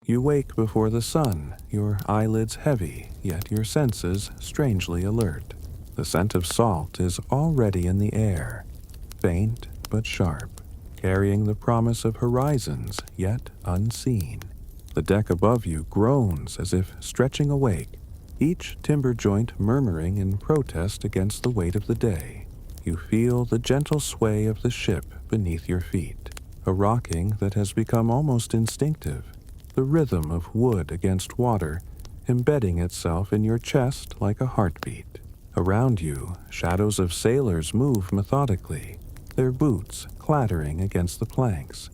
You wake before the sun, your eyelids heavy, yet your senses strangely alert. The scent of salt is already in the air, faint but sharp, carrying the promise of horizons yet unseen. The deck above you groans as if stretching awake, each timber joint murmuring in protest against the weight of the day. You feel the gentle sway of the ship beneath your feet, a rocking that has become almost instinctive, the rhythm of wood against water embedding itself in your chest like a heartbeat. Around you, shadows of sailors move methodically, their boots clattering against the planks,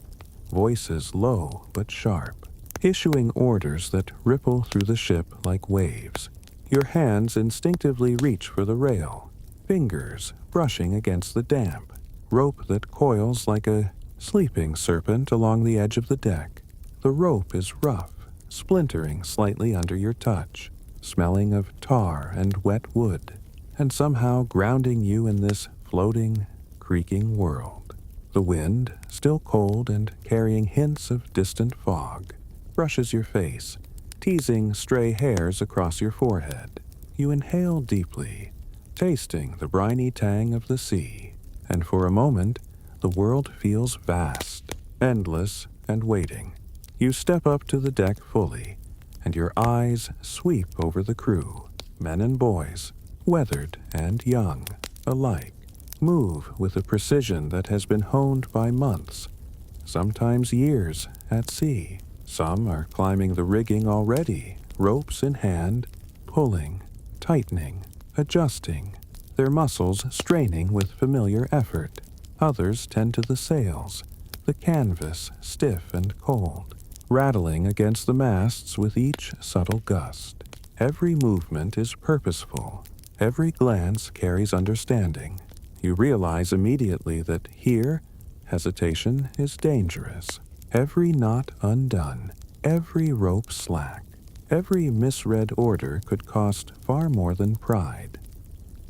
voices low but sharp, issuing orders that ripple through the ship like waves. Your hands instinctively reach for the rail, fingers brushing against the damp, rope that coils like a sleeping serpent along the edge of the deck. The rope is rough, splintering slightly under your touch, smelling of tar and wet wood, and somehow grounding you in this floating, creaking world. The wind, still cold and carrying hints of distant fog, brushes your face, teasing stray hairs across your forehead. You inhale deeply, tasting the briny tang of the sea, and for a moment, the world feels vast, endless, and waiting. You step up to the deck fully, and your eyes sweep over the crew, men and boys, weathered and young, alike, move with a precision that has been honed by months, sometimes years, at sea. Some are climbing the rigging already, ropes in hand, pulling, tightening, adjusting, their muscles straining with familiar effort. Others tend to the sails, the canvas stiff and cold, rattling against the masts with each subtle gust. Every movement is purposeful, every glance carries understanding. You realize immediately that here, hesitation is dangerous. Every knot undone, every rope slack, every misread order could cost far more than pride.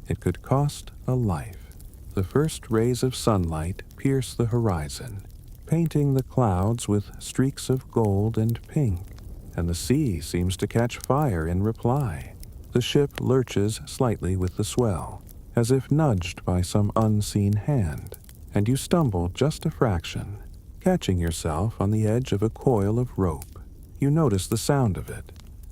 It could cost a life. The first rays of sunlight pierce the horizon, painting the clouds with streaks of gold and pink, and the sea seems to catch fire in reply. The ship lurches slightly with the swell, as if nudged by some unseen hand, and you stumble just a fraction, catching yourself on the edge of a coil of rope. You notice the sound of it,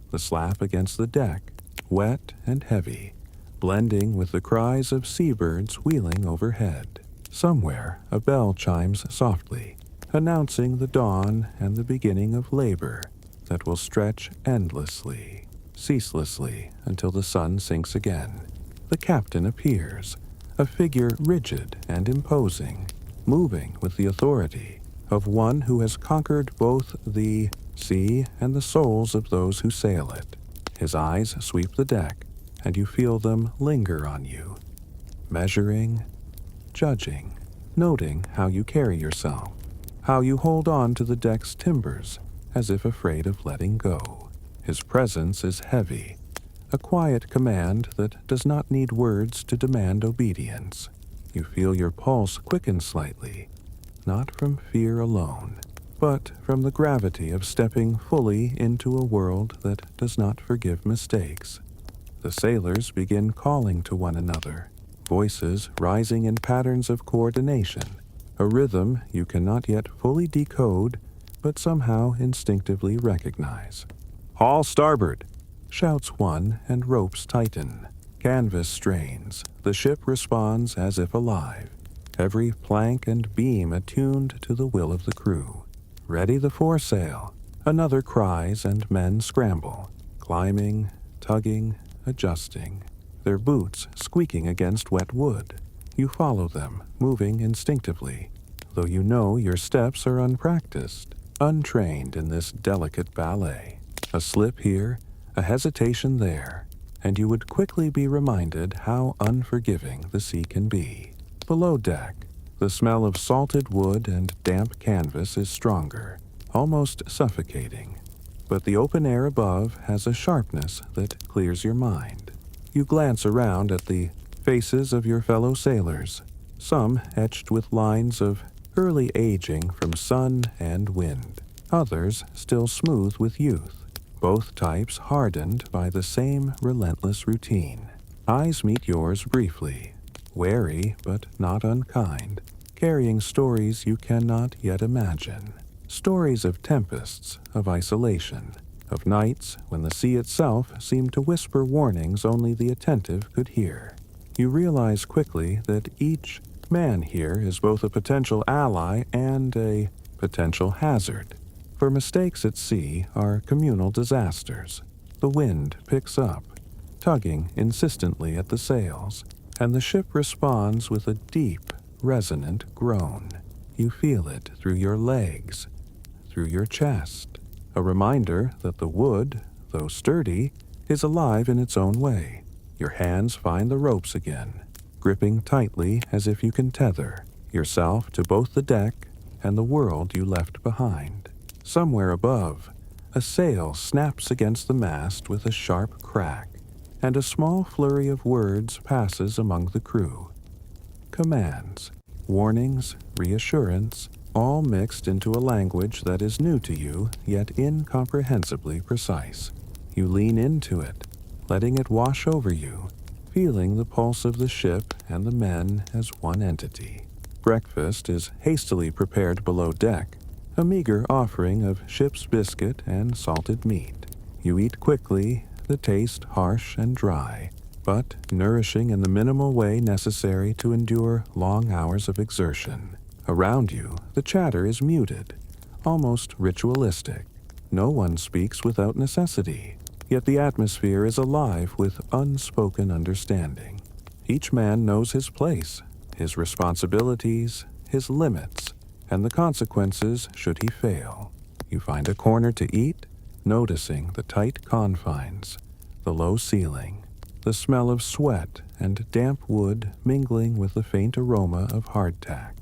the slap against the deck, wet and heavy, blending with the cries of seabirds wheeling overhead. Somewhere, a bell chimes softly, announcing the dawn and the beginning of labor that will stretch endlessly, ceaselessly, until the sun sinks again. The captain appears, a figure rigid and imposing, moving with the authority of one who has conquered both the sea and the souls of those who sail it. His eyes sweep the deck, and you feel them linger on you, measuring, judging, noting how you carry yourself, how you hold on to the deck's timbers as if afraid of letting go. His presence is heavy, a quiet command that does not need words to demand obedience. You feel your pulse quicken slightly, not from fear alone, but from the gravity of stepping fully into a world that does not forgive mistakes. The sailors begin calling to one another, voices rising in patterns of coordination, a rhythm you cannot yet fully decode, but somehow instinctively recognize. "Haul starboard!" shouts one, and ropes tighten. Canvas strains. The ship responds as if alive, every plank and beam attuned to the will of the crew. "Ready the foresail!" Another cries, and men scramble, climbing, tugging, adjusting, their boots squeaking against wet wood. You follow them, moving instinctively, though you know your steps are unpracticed, untrained in this delicate ballet. A slip here, a hesitation there, and you would quickly be reminded how unforgiving the sea can be. Below deck, the smell of salted wood and damp canvas is stronger, almost suffocating, but the open air above has a sharpness that clears your mind. You glance around at the faces of your fellow sailors, some etched with lines of early aging from sun and wind, others still smooth with youth, both types hardened by the same relentless routine. Eyes meet yours briefly, wary but not unkind, carrying stories you cannot yet imagine. Stories of tempests, of isolation, of nights when the sea itself seemed to whisper warnings only the attentive could hear. You realize quickly that each man here is both a potential ally and a potential hazard, for mistakes at sea are communal disasters. The wind picks up, tugging insistently at the sails, and the ship responds with a deep, resonant groan. You feel it through your legs, through your chest, a reminder that the wood, though sturdy, is alive in its own way. Your hands find the ropes again, gripping tightly as if you can tether yourself to both the deck and the world you left behind. Somewhere above, a sail snaps against the mast with a sharp crack, and a small flurry of words passes among the crew. Commands, warnings, reassurance, all mixed into a language that is new to you, yet incomprehensibly precise. You lean into it, letting it wash over you, feeling the pulse of the ship and the men as one entity. Breakfast is hastily prepared below deck, a meager offering of ship's biscuit and salted meat. You eat quickly, the taste harsh and dry, but nourishing in the minimal way necessary to endure long hours of exertion. Around you, the chatter is muted, almost ritualistic. No one speaks without necessity, yet the atmosphere is alive with unspoken understanding. Each man knows his place, his responsibilities, his limits, and the consequences should he fail. You find a corner to eat, noticing the tight confines, the low ceiling, the smell of sweat and damp wood mingling with the faint aroma of hardtack.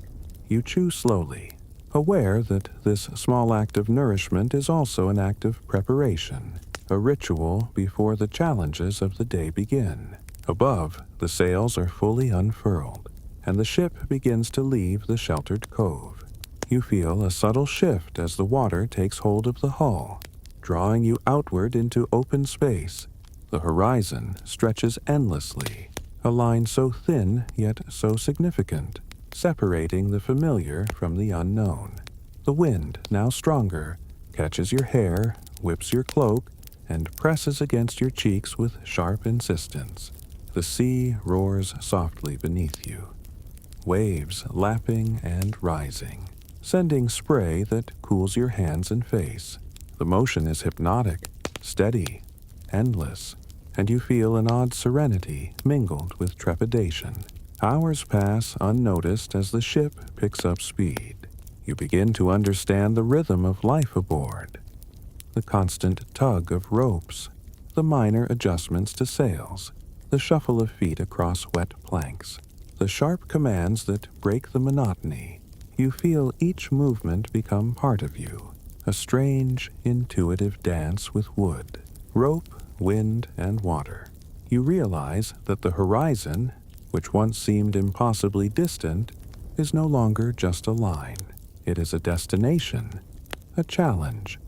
You chew slowly, aware that this small act of nourishment is also an act of preparation, a ritual before the challenges of the day begin. Above, the sails are fully unfurled, and the ship begins to leave the sheltered cove. You feel a subtle shift as the water takes hold of the hull, drawing you outward into open space. The horizon stretches endlessly, a line so thin yet so significant, separating the familiar from the unknown. The wind, now stronger, catches your hair, whips your cloak, and presses against your cheeks with sharp insistence. The sea roars softly beneath you, waves lapping and rising, sending spray that cools your hands and face. The motion is hypnotic, steady, endless, and you feel an odd serenity mingled with trepidation. Hours pass unnoticed as the ship picks up speed. You begin to understand the rhythm of life aboard, the constant tug of ropes, the minor adjustments to sails, the shuffle of feet across wet planks, the sharp commands that break the monotony. You feel each movement become part of you, a strange, intuitive dance with wood, rope, wind, and water. You realize that the horizon, which once seemed impossibly distant, is no longer just a line. It is a destination, a challenge,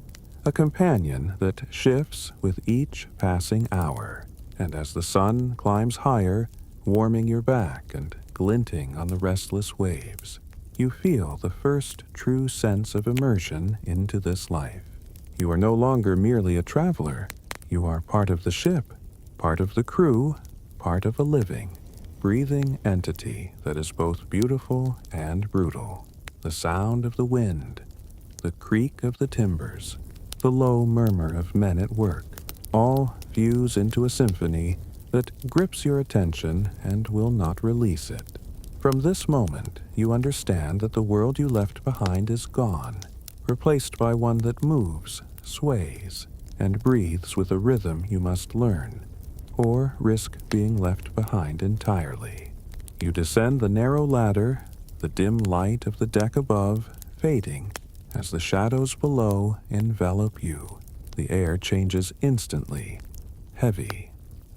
a companion that shifts with each passing hour. And as the sun climbs higher, warming your back and glinting on the restless waves, you feel the first true sense of immersion into this life. You are no longer merely a traveler. You are part of the ship, part of the crew, part of a living, breathing entity that is both beautiful and brutal. The sound of the wind, the creak of the timbers, the low murmur of men at work, all fuse into a symphony that grips your attention and will not release it. From this moment, you understand that the world you left behind is gone, replaced by one that moves, sways, and breathes with a rhythm you must learn, or risk being left behind entirely. You descend the narrow ladder, the dim light of the deck above fading as the shadows below envelop you. The air changes instantly, heavy,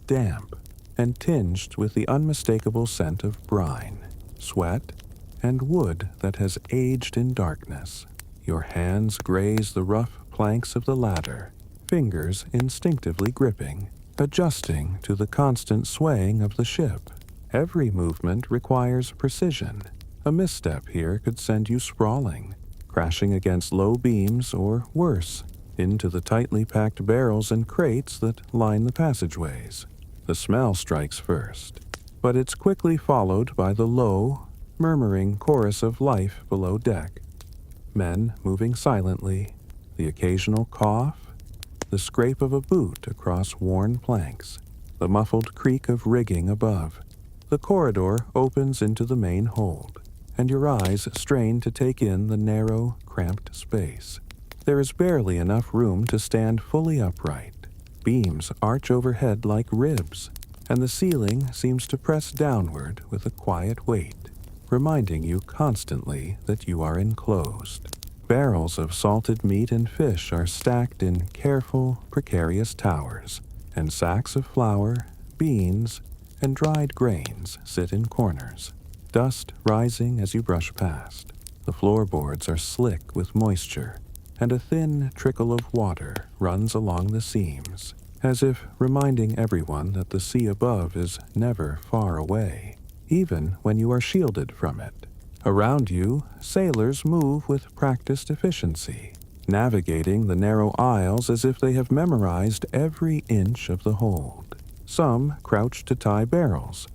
damp, and tinged with the unmistakable scent of brine, sweat, and wood that has aged in darkness. Your hands graze the rough planks of the ladder, fingers instinctively gripping, adjusting to the constant swaying of the ship. Every movement requires precision. A misstep here could send you sprawling, crashing against low beams or, worse, into the tightly packed barrels and crates that line the passageways. The smell strikes first, but it's quickly followed by the low, murmuring chorus of life below deck. Men moving silently, the occasional cough, the scrape of a boot across worn planks, the muffled creak of rigging above. The corridor opens into the main hold, and your eyes strain to take in the narrow, cramped space. There is barely enough room to stand fully upright. Beams arch overhead like ribs, and the ceiling seems to press downward with a quiet weight, reminding you constantly that you are enclosed. Barrels of salted meat and fish are stacked in careful, precarious towers, and sacks of flour, beans, and dried grains sit in corners, dust rising as you brush past. The floorboards are slick with moisture, and a thin trickle of water runs along the seams, as if reminding everyone that the sea above is never far away, even when you are shielded from it. Around you, sailors move with practiced efficiency, navigating the narrow aisles as if they have memorized every inch of the hold. Some crouch to tie barrels,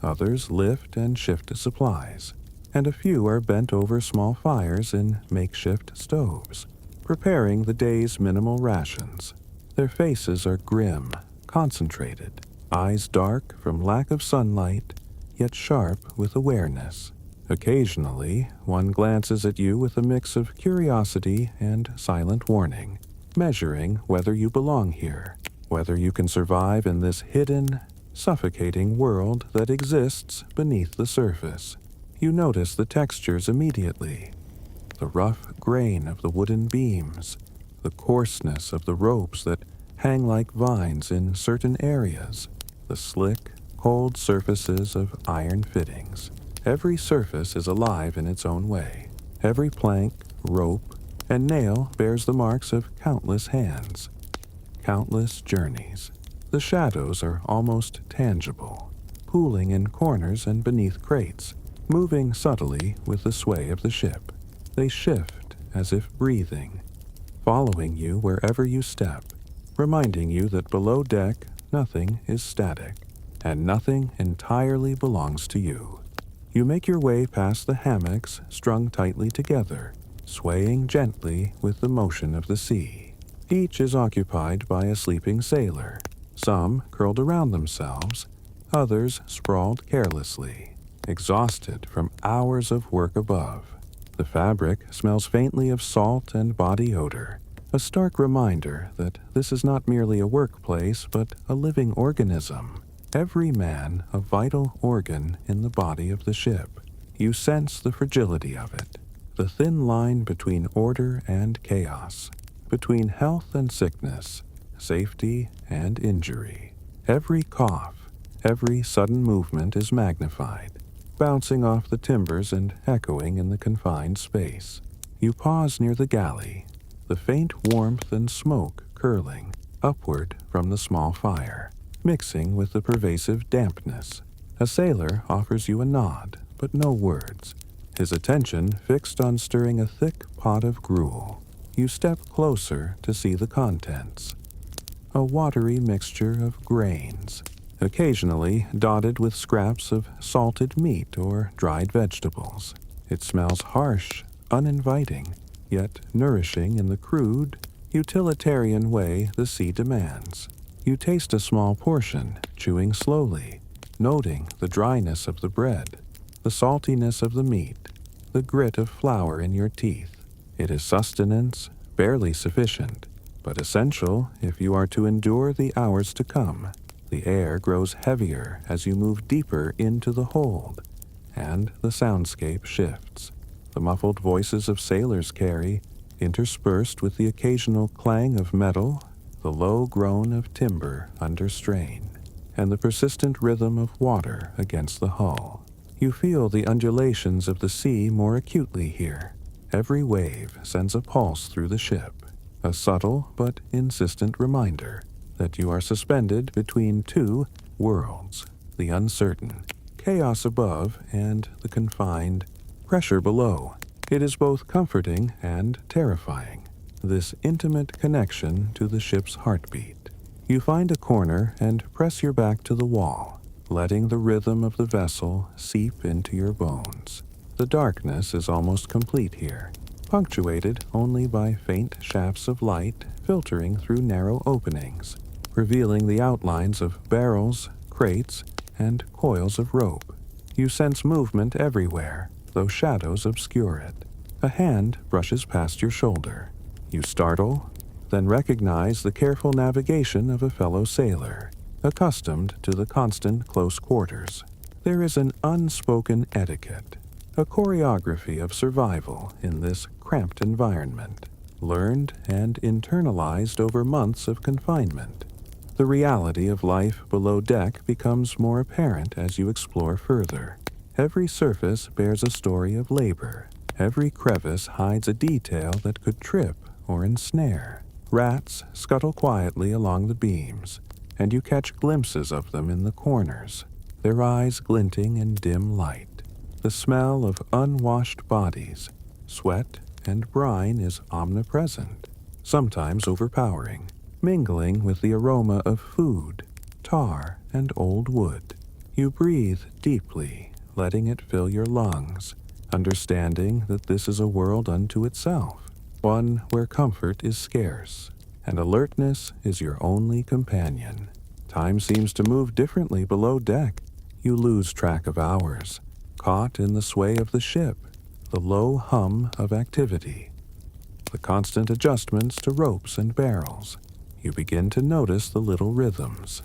others lift and shift supplies, and a few are bent over small fires in makeshift stoves, preparing the day's minimal rations. Their faces are grim, concentrated, eyes dark from lack of sunlight, yet sharp with awareness. Occasionally, one glances at you with a mix of curiosity and silent warning, measuring whether you belong here, whether you can survive in this hidden, suffocating world that exists beneath the surface. You notice the textures immediately. The rough grain of the wooden beams, the coarseness of the ropes that hang like vines in certain areas, the slick, cold surfaces of iron fittings. Every surface is alive in its own way. Every plank, rope, and nail bears the marks of countless hands, countless journeys. The shadows are almost tangible, pooling in corners and beneath crates, moving subtly with the sway of the ship. They shift as if breathing, following you wherever you step, reminding you that below deck nothing is static, and nothing entirely belongs to you. You make your way past the hammocks strung tightly together, swaying gently with the motion of the sea. Each is occupied by a sleeping sailor, some curled around themselves, others sprawled carelessly, exhausted from hours of work above. The fabric smells faintly of salt and body odor, a stark reminder that this is not merely a workplace but a living organism. Every man a vital organ in the body of the ship. You sense the fragility of it, the thin line between order and chaos, between health and sickness, safety and injury. Every cough, every sudden movement is magnified, bouncing off the timbers and echoing in the confined space. You pause near the galley, the faint warmth and smoke curling upward from the small fire, mixing with the pervasive dampness. A sailor offers you a nod, but no words, his attention fixed on stirring a thick pot of gruel. You step closer to see the contents. A watery mixture of grains, occasionally dotted with scraps of salted meat or dried vegetables. It smells harsh, uninviting, yet nourishing in the crude, utilitarian way the sea demands. You taste a small portion, chewing slowly, noting the dryness of the bread, the saltiness of the meat, the grit of flour in your teeth. It is sustenance, barely sufficient, but essential if you are to endure the hours to come. The air grows heavier as you move deeper into the hold, and the soundscape shifts. The muffled voices of sailors carry, interspersed with the occasional clang of metal, the low groan of timber under strain, and the persistent rhythm of water against the hull. You feel the undulations of the sea more acutely here, Every wave sends a pulse through the ship, a subtle but insistent reminder that you are suspended between two worlds, the uncertain, chaos above, and the confined, pressure below. It is both comforting and terrifying, this intimate connection to the ship's heartbeat. You find a corner and press your back to the wall, letting the rhythm of the vessel seep into your bones. The darkness is almost complete here, punctuated only by faint shafts of light filtering through narrow openings, revealing the outlines of barrels, crates, and coils of rope. You sense movement everywhere, though shadows obscure it. A hand brushes past your shoulder. You startle, then recognize the careful navigation of a fellow sailor, accustomed to the constant close quarters. There is an unspoken etiquette, a choreography of survival in this cramped environment, learned and internalized over months of confinement. The reality of life below deck becomes more apparent as you explore further. Every surface bears a story of labor. Every crevice hides a detail that could trip or ensnare. Rats scuttle quietly along the beams, and you catch glimpses of them in the corners, their eyes glinting in dim light. The smell of unwashed bodies, sweat, and brine is omnipresent, sometimes overpowering, mingling with the aroma of food, tar, and old wood. You breathe deeply, letting it fill your lungs, understanding that this is a world unto itself, one where comfort is scarce, and alertness is your only companion. Time seems to move differently below deck. You lose track of hours, caught in the sway of the ship, the low hum of activity, the constant adjustments to ropes and barrels. You begin to notice the little rhythms.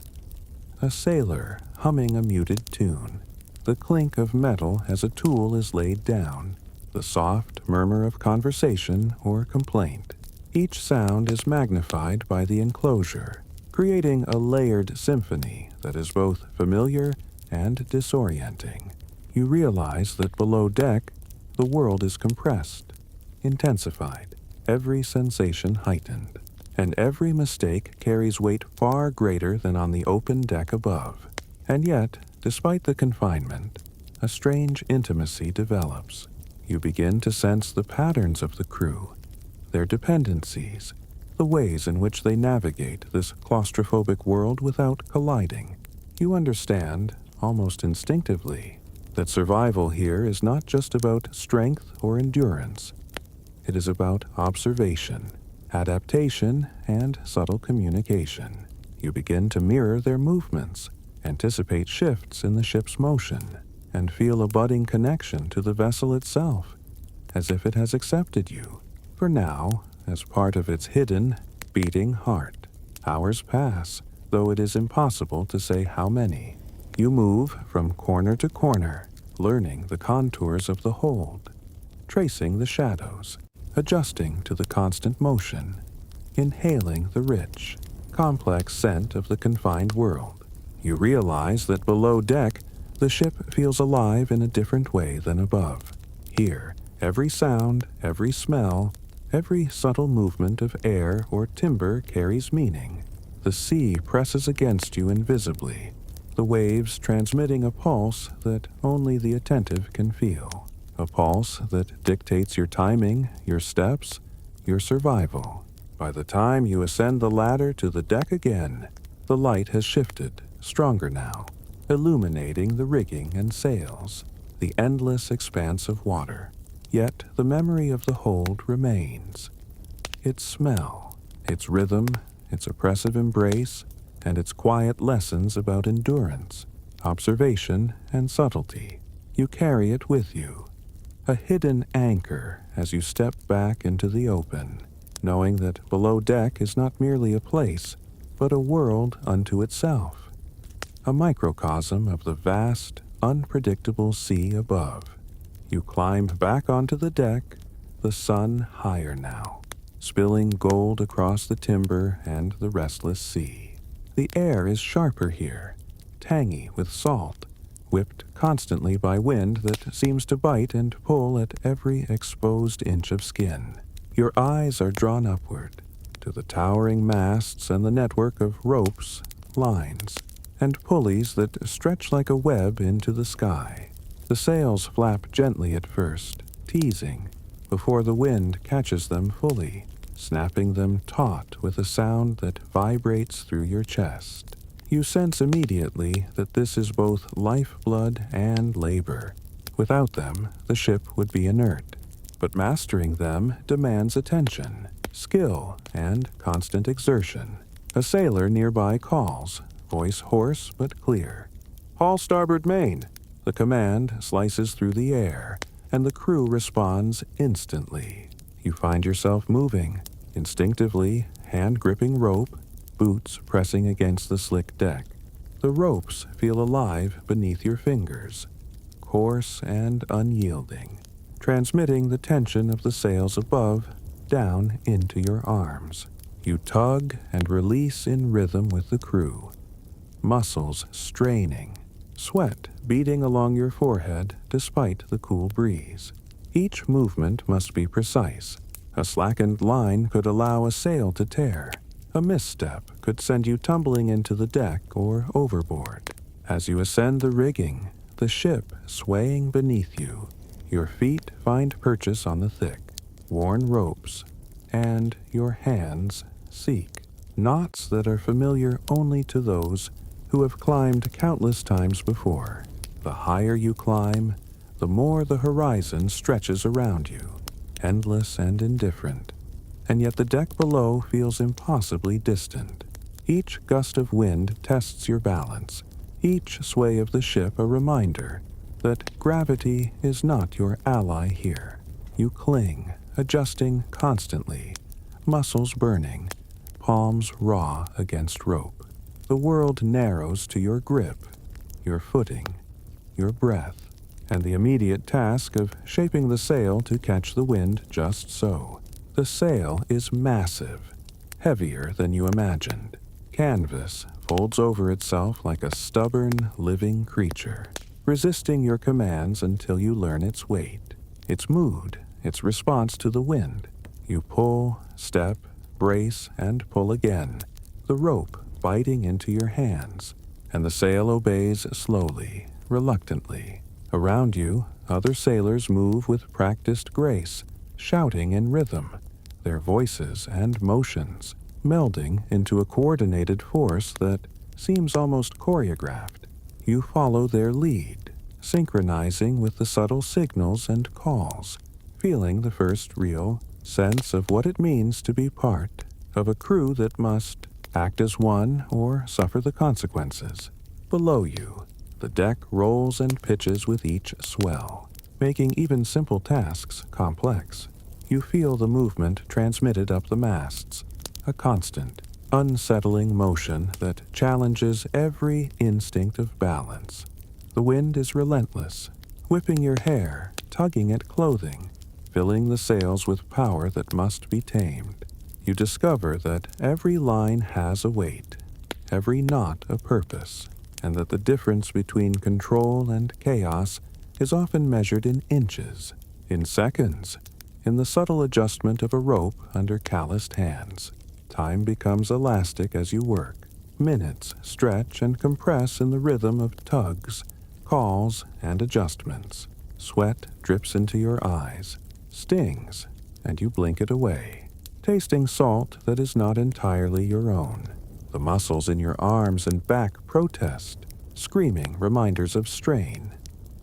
A sailor humming a muted tune, the clink of metal as a tool is laid down, the soft murmur of conversation or complaint. Each sound is magnified by the enclosure, creating a layered symphony that is both familiar and disorienting. You realize that below deck, the world is compressed, intensified, every sensation heightened, and every mistake carries weight far greater than on the open deck above. And yet, despite the confinement, a strange intimacy develops. You begin to sense the patterns of the crew, their dependencies, the ways in which they navigate this claustrophobic world without colliding. You understand, almost instinctively, that survival here is not just about strength or endurance. It is about observation, adaptation, and subtle communication. You begin to mirror their movements, anticipate shifts in the ship's motion, and feel a budding connection to the vessel itself, as if it has accepted you, for now, as part of its hidden, beating heart. Hours pass, though it is impossible to say how many. You move from corner to corner, learning the contours of the hold, tracing the shadows, adjusting to the constant motion, inhaling the rich, complex scent of the confined world. You realize that below deck, the ship feels alive in a different way than above. Here, every sound, every smell, every subtle movement of air or timber carries meaning. The sea presses against you invisibly, the waves transmitting a pulse that only the attentive can feel. A pulse that dictates your timing, your steps, your survival. By the time you ascend the ladder to the deck again, the light has shifted, stronger now, illuminating the rigging and sails, the endless expanse of water. Yet the memory of the hold remains. Its smell, its rhythm, its oppressive embrace, and its quiet lessons about endurance, observation, and subtlety. You carry it with you, a hidden anchor as you step back into the open, knowing that below deck is not merely a place, but a world unto itself, a microcosm of the vast, unpredictable sea above. You climb back onto the deck, the sun higher now, spilling gold across the timber and the restless sea. The air is sharper here, tangy with salt, whipped constantly by wind that seems to bite and pull at every exposed inch of skin. Your eyes are drawn upward, to the towering masts and the network of ropes, lines, and pulleys that stretch like a web into the sky. The sails flap gently at first, teasing, before the wind catches them fully, snapping them taut with a sound that vibrates through your chest. You sense immediately that this is both lifeblood and labor. Without them, the ship would be inert. But mastering them demands attention, skill, and constant exertion. A sailor nearby calls, voice hoarse but clear. "Haul starboard main!" The command slices through the air, and the crew responds instantly. You find yourself moving, instinctively, hand gripping rope, boots pressing against the slick deck. The ropes feel alive beneath your fingers, coarse and unyielding, transmitting the tension of the sails above down into your arms. You tug and release in rhythm with the crew, muscles straining, sweat beading along your forehead despite the cool breeze. Each movement must be precise. A slackened line could allow a sail to tear. A misstep could send you tumbling into the deck or overboard. As you ascend the rigging, the ship swaying beneath you, your feet find purchase on the thick, worn ropes, and your hands seek knots that are familiar only to those who have climbed countless times before. The higher you climb, the more the horizon stretches around you, endless and indifferent. And yet the deck below feels impossibly distant. Each gust of wind tests your balance, each sway of the ship a reminder that gravity is not your ally here. You cling, adjusting constantly, muscles burning, palms raw against rope. The world narrows to your grip, your footing, your breath, and the immediate task of shaping the sail to catch the wind just so. The sail is massive, heavier than you imagined. Canvas folds over itself like a stubborn, living creature, resisting your commands until you learn its weight, its mood, its response to the wind. You pull, step, brace, and pull again, the rope biting into your hands, and the sail obeys slowly, reluctantly. Around you, other sailors move with practiced grace, shouting in rhythm, their voices and motions melding into a coordinated force that seems almost choreographed. You follow their lead, synchronizing with the subtle signals and calls, feeling the first real sense of what it means to be part of a crew that must act as one or suffer the consequences. Below you, the deck rolls and pitches with each swell, making even simple tasks complex. You feel the movement transmitted up the masts, a constant, unsettling motion that challenges every instinct of balance. The wind is relentless, whipping your hair, tugging at clothing, filling the sails with power that must be tamed. You discover that every line has a weight, every knot a purpose, and that the difference between control and chaos is often measured in inches, in seconds, in the subtle adjustment of a rope under calloused hands. Time becomes elastic as you work. Minutes stretch and compress in the rhythm of tugs, calls, and adjustments. Sweat drips into your eyes, stings, and you blink it away, tasting salt that is not entirely your own. The muscles in your arms and back protest, screaming reminders of strain.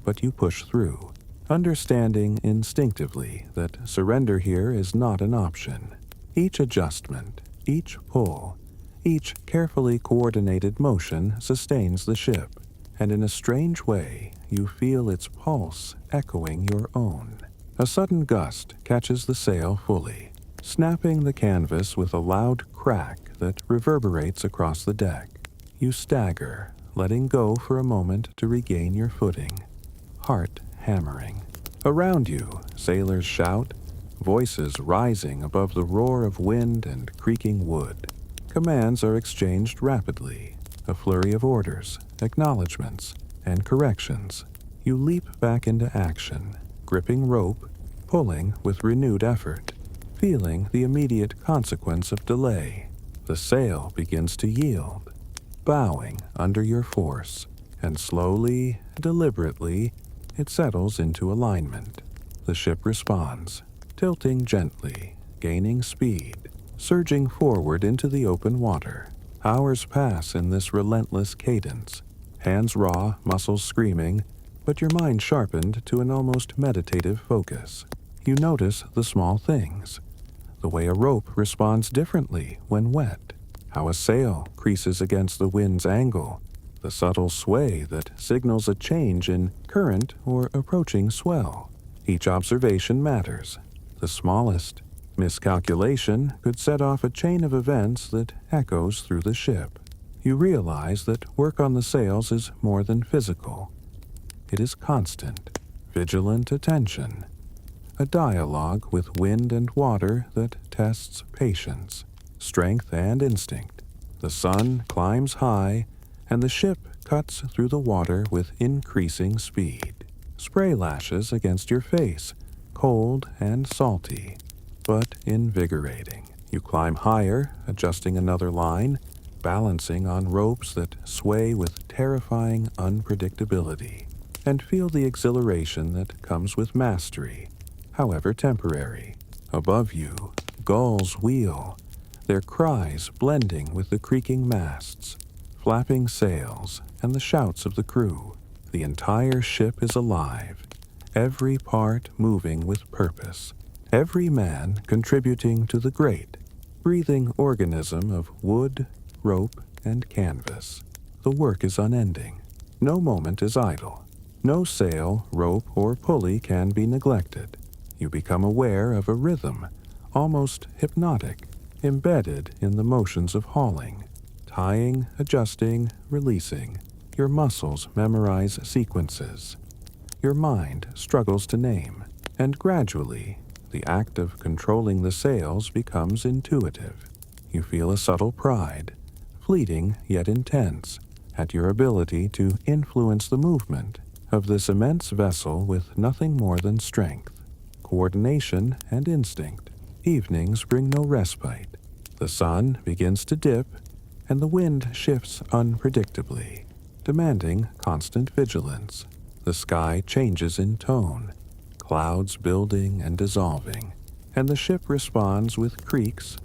But you push through, understanding instinctively that surrender here is not an option. Each adjustment, each pull, each carefully coordinated motion sustains the ship, and in a strange way, you feel its pulse echoing your own. A sudden gust catches the sail fully, snapping the canvas with a loud crack that reverberates across the deck. You stagger, letting go for a moment to regain your footing, heart hammering. Around you, sailors shout, voices rising above the roar of wind and creaking wood. Commands are exchanged rapidly, a flurry of orders, acknowledgments, and corrections. You leap back into action, gripping rope, pulling with renewed effort, feeling the immediate consequence of delay. The sail begins to yield, bowing under your force, and slowly, deliberately, it settles into alignment. The ship responds, tilting gently, gaining speed, surging forward into the open water. Hours pass in this relentless cadence, hands raw, muscles screaming, but your mind sharpened to an almost meditative focus. You notice the small things, the way a rope responds differently when wet, how a sail creases against the wind's angle, the subtle sway that signals a change in current or approaching swell. Each observation matters. The smallest miscalculation could set off a chain of events that echoes through the ship. You realize that work on the sails is more than physical. It is constant, vigilant attention, a dialogue with wind and water that tests patience, strength, and instinct. The sun climbs high, and the ship cuts through the water with increasing speed. Spray lashes against your face, cold and salty, but invigorating. You climb higher, adjusting another line, balancing on ropes that sway with terrifying unpredictability, and feel the exhilaration that comes with mastery, however temporary. Above you, gulls wheel, their cries blending with the creaking masts, flapping sails, and the shouts of the crew. The entire ship is alive, every part moving with purpose, every man contributing to the great, breathing organism of wood, rope, and canvas. The work is unending. No moment is idle. No sail, rope, or pulley can be neglected. You become aware of a rhythm, almost hypnotic, embedded in the motions of hauling. Tying, adjusting, releasing. Your muscles memorize sequences. Your mind struggles to name, and gradually, the act of controlling the sails becomes intuitive. You feel a subtle pride, fleeting yet intense, at your ability to influence the movement of this immense vessel with nothing more than strength, coordination, and instinct. Evenings bring no respite. The sun begins to dip, and the wind shifts unpredictably, demanding constant vigilance. The sky changes in tone, clouds building and dissolving, and the ship responds with creaks,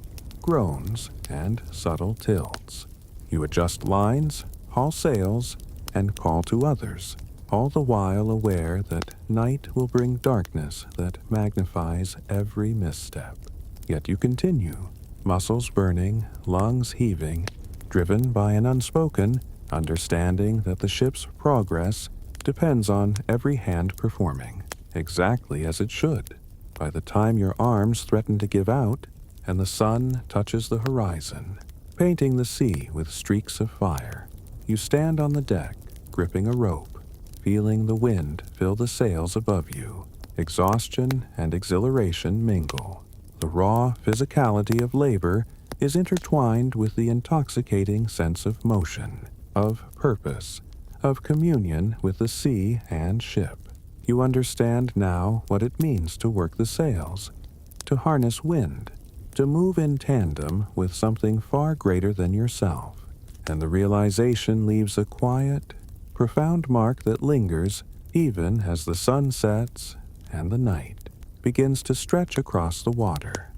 groans, and subtle tilts. You adjust lines, haul sails, and call to others, all the while aware that night will bring darkness that magnifies every misstep. Yet you continue, muscles burning, lungs heaving, driven by an unspoken understanding that the ship's progress depends on every hand performing, exactly as it should. By the time your arms threaten to give out, and the sun touches the horizon, painting the sea with streaks of fire, you stand on the deck, gripping a rope, feeling the wind fill the sails above you. Exhaustion and exhilaration mingle. The raw physicality of labor is intertwined with the intoxicating sense of motion, of purpose, of communion with the sea and ship. You understand now what it means to work the sails, to harness wind, to move in tandem with something far greater than yourself, and the realization leaves a quiet, profound mark that lingers even as the sun sets and the night begins to stretch across the water.